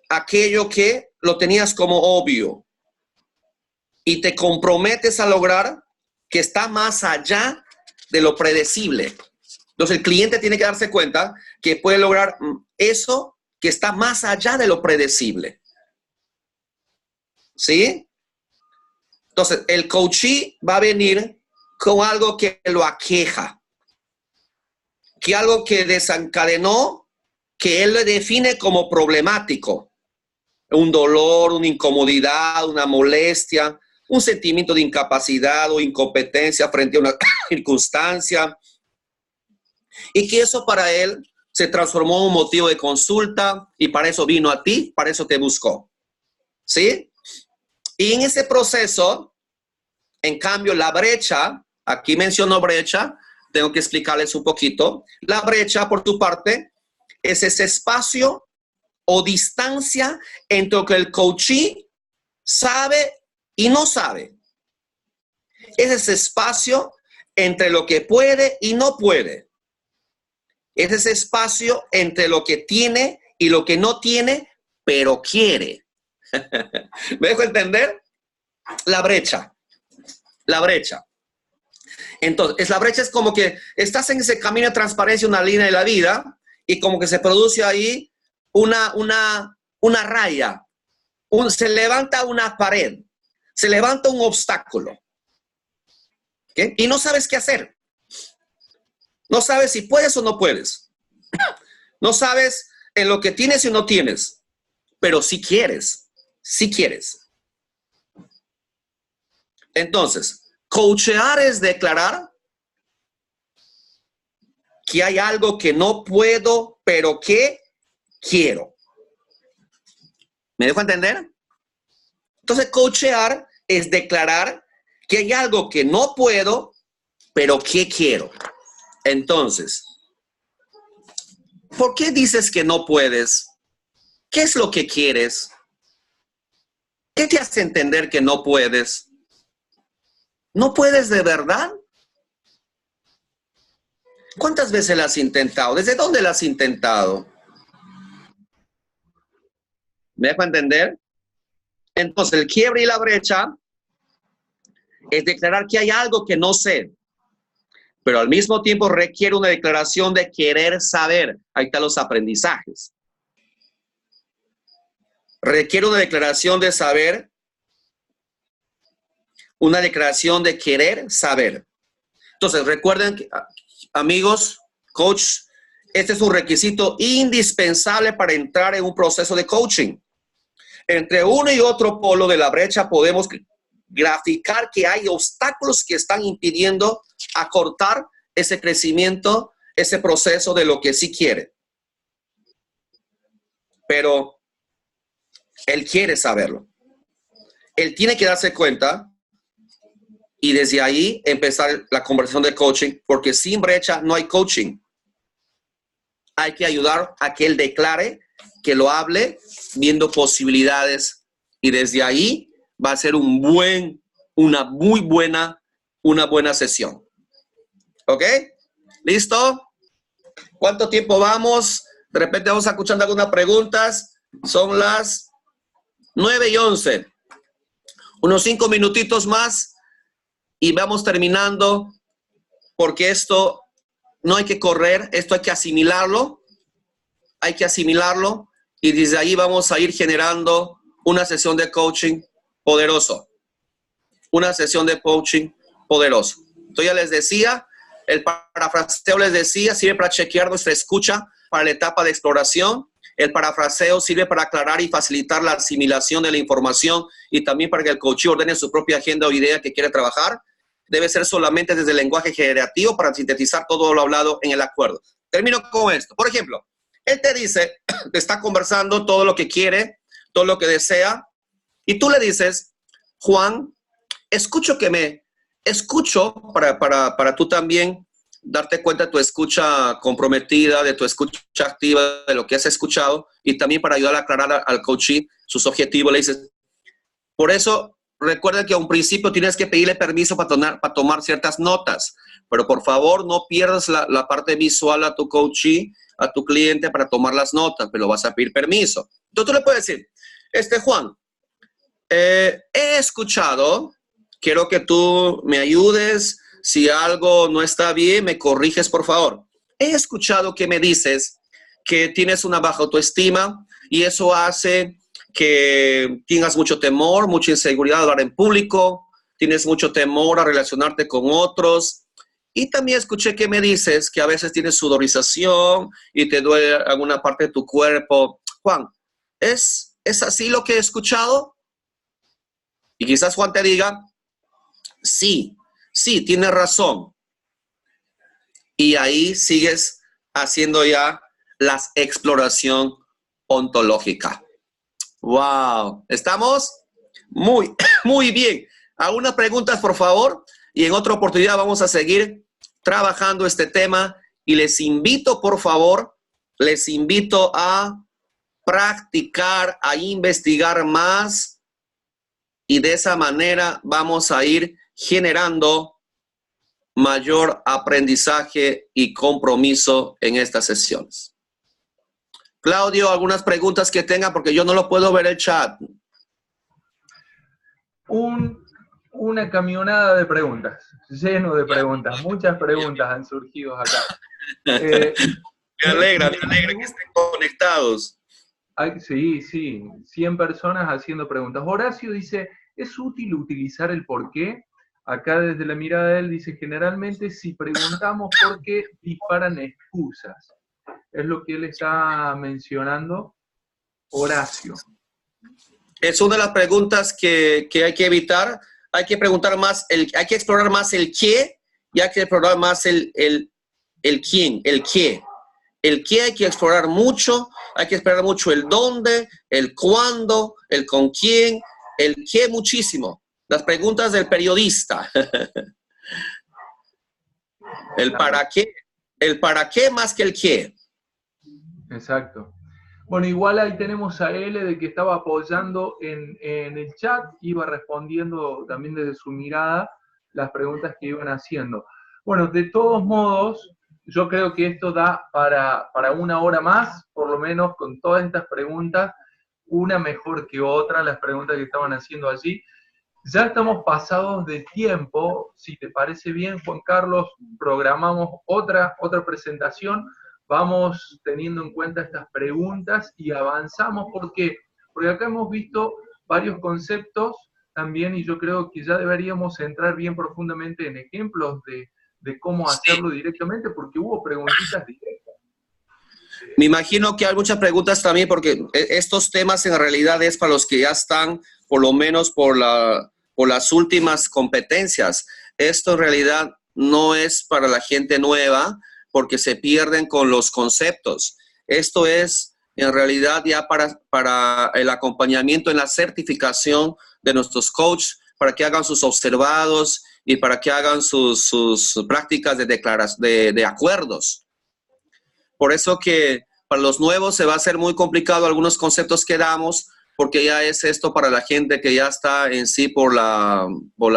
Speaker 1: aquello que lo tenías como obvio y te comprometes a lograr que está más allá de lo predecible. Entonces, el cliente tiene que darse cuenta que puede lograr eso que está más allá de lo predecible. ¿Sí? Entonces, el coachee va a venir con algo que lo aqueja, que algo que desencadenó, que él le define como problemático. Un dolor, una incomodidad, una molestia, un sentimiento de incapacidad o incompetencia frente a una circunstancia. Y que eso para él se transformó en un motivo de consulta y para eso vino a ti, para eso te buscó. ¿Sí? Y en ese proceso, en cambio, la brecha, aquí menciono brecha, tengo que explicarles un poquito. La brecha, por tu parte, es ese espacio o distancia entre lo que el coachee sabe y no sabe. Es ese espacio entre lo que puede y no puede. Es ese espacio entre lo que tiene y lo que no tiene, pero quiere. ¿Me dejo entender? La brecha. La brecha. Entonces, la brecha es como que estás en ese camino de transparencia, una línea de la vida, y como que se produce ahí una raya. Se levanta una pared. Se levanta un obstáculo. ¿Okay? Y no sabes qué hacer. No sabes si puedes o no puedes. No sabes en lo que tienes y no tienes. Pero sí quieres. Sí quieres. Entonces, coachear es declarar que hay algo que no puedo, pero que quiero. ¿Me dejo entender? Entonces, coachear es declarar que hay algo que no puedo, pero que quiero. Entonces, ¿por qué dices que no puedes? ¿Qué es lo que quieres? ¿Qué te hace entender que no puedes? ¿No puedes de verdad? ¿Cuántas veces la has intentado? ¿Desde dónde la has intentado? ¿Me dejo entender? Entonces, el quiebre y la brecha es declarar que hay algo que no sé, pero al mismo tiempo requiere una declaración de querer saber. Ahí están los aprendizajes. Requiere una declaración de saber, una declaración de querer saber. Entonces, recuerden, amigos, coach, este es un requisito indispensable para entrar en un proceso de coaching. Entre uno y otro polo de la brecha podemos graficar que hay obstáculos que están impidiendo acortar ese crecimiento, ese proceso de lo que sí quiere. Pero él quiere saberlo. Él tiene que darse cuenta y desde ahí empezar la conversación de coaching, porque sin brecha no hay coaching. Hay que ayudar a que él declare, que lo hable, viendo posibilidades, y desde ahí va a ser una buena sesión. ¿Ok? ¿Listo? ¿Cuánto tiempo vamos? De repente vamos escuchando algunas preguntas. Son las 9:11. Unos 5 minutitos más y vamos terminando, porque esto no hay que correr, esto hay que asimilarlo. Hay que asimilarlo y desde ahí vamos a ir generando una sesión de coaching poderoso. Una sesión de coaching poderoso. Entonces ya les decía, el parafraseo les decía, sirve para chequear nuestra escucha para la etapa de exploración. El parafraseo sirve para aclarar y facilitar la asimilación de la información y también para que el coach ordene su propia agenda o idea que quiere trabajar. Debe ser solamente desde el lenguaje generativo para sintetizar todo lo hablado en el acuerdo. Termino con esto. Por ejemplo, él te dice, te está conversando todo lo que quiere, todo lo que desea, y tú le dices, Juan, escucho para tú también darte cuenta de tu escucha comprometida, de tu escucha activa, de lo que has escuchado, y también para ayudar a aclarar al coachee sus objetivos. Le dices, por eso, recuerda que a un principio tienes que pedirle permiso para tomar ciertas notas, pero por favor no pierdas la parte visual a tu coachee, a tu cliente para tomar las notas, pero vas a pedir permiso. Entonces tú le puedes decir, Juan, he escuchado, quiero que tú me ayudes, si algo no está bien, me corriges, por favor. He escuchado que me dices que tienes una baja autoestima y eso hace que tengas mucho temor, mucha inseguridad de hablar en público, tienes mucho temor a relacionarte con otros. Y también escuché que me dices que a veces tienes sudorización y te duele alguna parte de tu cuerpo. Juan, ¿es así lo que he escuchado? Y quizás Juan te diga, sí, tienes razón. Y ahí sigues haciendo ya la exploración ontológica. ¡Wow! ¿Estamos? Muy bien. ¿Algunas preguntas, por favor? Y en otra oportunidad vamos a seguir trabajando este tema. Y les invito, por favor, a practicar, a investigar más. Y de esa manera vamos a ir generando mayor aprendizaje y compromiso en estas sesiones. Claudio, algunas preguntas que tenga porque yo no lo puedo ver el chat.
Speaker 2: Una camionada de preguntas, lleno de preguntas, muchas preguntas han surgido acá.
Speaker 1: Me alegra que estén conectados.
Speaker 2: Sí, 100 personas haciendo preguntas. Horacio dice, ¿es útil utilizar el por qué? Acá desde la mirada de él dice, generalmente si preguntamos por qué, disparan excusas. Es lo que él está mencionando, Horacio.
Speaker 1: Es una de las preguntas que hay que evitar. Hay que preguntar más, hay que explorar más el qué y hay que explorar más el quién, el qué. El qué hay que explorar mucho, hay que explorar mucho el dónde, el cuándo, el con quién, el qué muchísimo. Las preguntas del periodista. El para qué más que el qué.
Speaker 2: Exacto. Bueno, igual ahí tenemos a L de que estaba apoyando en el chat, iba respondiendo también desde su mirada las preguntas que iban haciendo. Bueno, de todos modos, yo creo que esto da para una hora más, por lo menos con todas estas preguntas, una mejor que otra, las preguntas que estaban haciendo allí. Ya estamos pasados de tiempo, si te parece bien, Juan Carlos, programamos otra presentación. Vamos teniendo en cuenta estas preguntas y avanzamos. ¿Por qué? Porque acá hemos visto varios conceptos también y yo creo que ya deberíamos entrar bien profundamente en ejemplos de cómo hacerlo directamente, porque hubo preguntitas directas.
Speaker 1: Me imagino que hay muchas preguntas también, porque estos temas en realidad es para los que ya están, por lo menos por las últimas competencias. Esto en realidad no es para la gente nueva, porque se pierden con los conceptos. Esto es en realidad ya para el acompañamiento en la certificación de nuestros coaches, para que hagan sus observados y para que hagan sus prácticas de acuerdos. Por eso que para los nuevos se va a hacer muy complicado algunos conceptos que damos, porque ya es esto para la gente que ya está en sí por la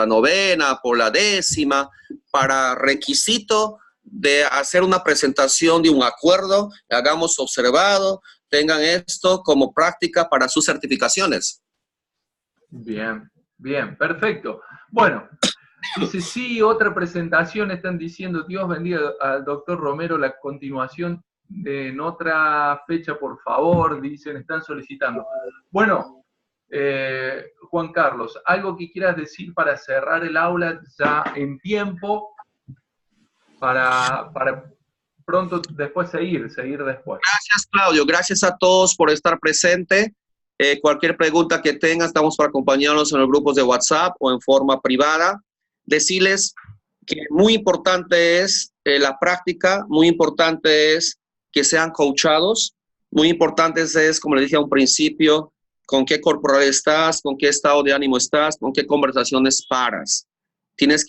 Speaker 1: novena, por la décima, para requisito de hacer una presentación de un acuerdo, hagamos observado, tengan esto como práctica para sus certificaciones.
Speaker 2: Bien, perfecto. Bueno, dice, sí, otra presentación, están diciendo, Dios bendiga al doctor Romero, la continuación en otra fecha, por favor, dicen, están solicitando. Bueno, Juan Carlos, algo que quieras decir para cerrar el aula ya en tiempo para pronto después seguir después.
Speaker 1: Gracias, Claudio. Gracias a todos por estar presente. Cualquier pregunta que tengan, estamos para acompañarnos en los grupos de WhatsApp o en forma privada. Decirles que muy importante es la práctica, muy importante es que sean coachados, muy importante es, como le dije a un principio, con qué corporal estás, con qué estado de ánimo estás, con qué conversaciones paras. Tienes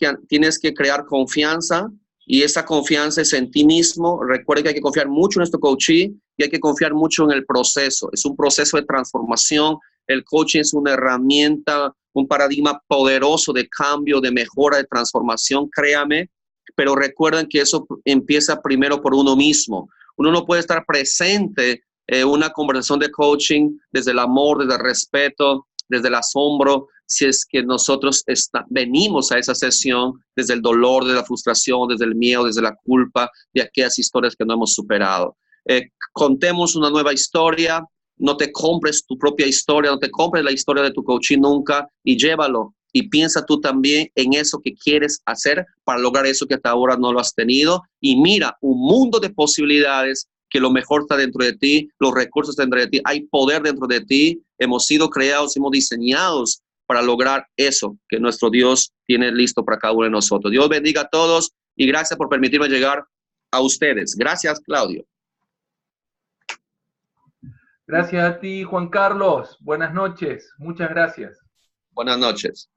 Speaker 1: que crear confianza, y esa confianza es en ti mismo. Recuerda que hay que confiar mucho en nuestro coaching y hay que confiar mucho en el proceso. Es un proceso de transformación. El coaching es una herramienta, un paradigma poderoso de cambio, de mejora, de transformación, créame. Pero recuerden que eso empieza primero por uno mismo. Uno no puede estar presente en una conversación de coaching desde el amor, desde el respeto, desde el asombro, si es que nosotros venimos a esa sesión desde el dolor, desde la frustración, desde el miedo, desde la culpa, de aquellas historias que no hemos superado. Contemos una nueva historia, no te compres tu propia historia, no te compres la historia de tu coaching nunca, y llévalo y piensa tú también en eso que quieres hacer para lograr eso que hasta ahora no lo has tenido, y mira un mundo de posibilidades, que lo mejor está dentro de ti, los recursos dentro de ti, hay poder dentro de ti, hemos sido creados, hemos diseñados para lograr eso que nuestro Dios tiene listo para cada uno de nosotros. Dios bendiga a todos y gracias por permitirme llegar a ustedes. Gracias, Claudio.
Speaker 2: Gracias a ti, Juan Carlos. Buenas noches. Muchas gracias.
Speaker 1: Buenas noches.